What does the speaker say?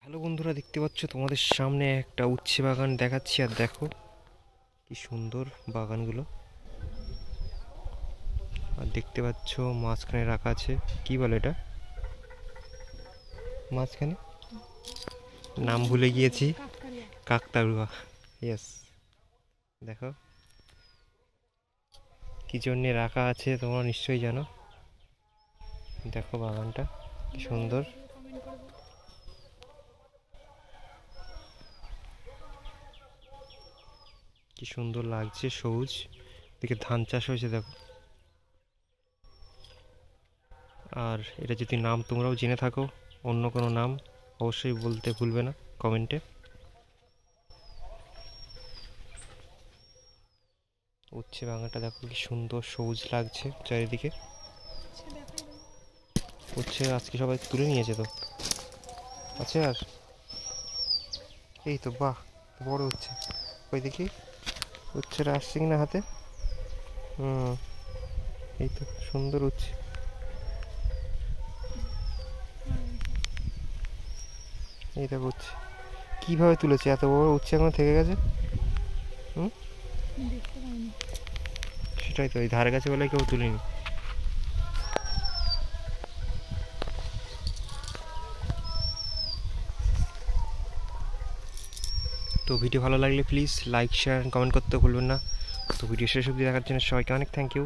Hello বন্ধুরা, দেখতে পাচ্ছ তোমাদের সামনে একটা উচ্ছে বাগান দেখাচ্ছি। আর দেখো কি সুন্দর বাগানগুলো। আর দেখতে পাচ্ছ মাঝখানে রাখা আছে, কি বলে এটা, মাঝখানে নাম ভুলে গিয়েছি, কাকতাড়ুয়া। ইয়েস, দেখো কি জন্যে রাখা আছে তোমরা নিশ্চয়ই জানো। দেখো বাগানটা কি সুন্দর। কি সুন্দর লাগছে, সবুজ দিকে ধান চাষ হয়েছে দেখো। আর এটা যদি নাম তোমরাও জেনে থাকো, অন্য কোনো নাম, অবশ্যই বলতে ভুলবে না কমেন্টে। উচ্ছে বাগানটা দেখো কি সুন্দর সবুজ লাগছে চারিদিকে। উচ্ছে আজকে সবাই তুলে নিয়েছে তো, আছে আর এই তো, বাহ বড় উচ্ছে। ওই দেখি উচ্ছেটা আসছে কিনা হাতে। হুম, এই তো সুন্দর উচ্ছে। এই দেখো উচ্ছে কিভাবে তুলেছে, এত বড় উচ্ছে এখনো থেকে গেছে। হুম, সেটাই তো, এই ধারে কাছে বলে কেউ তুলেনি। তো ভিডিও ভালো লাগলে প্লিজ লাইক শেয়ার কমেন্ট করতে ভুলবেন না। তো ভিডিও শেষ অবধি দেখার জন্য সবাইকে অনেক থ্যাংক ইউ।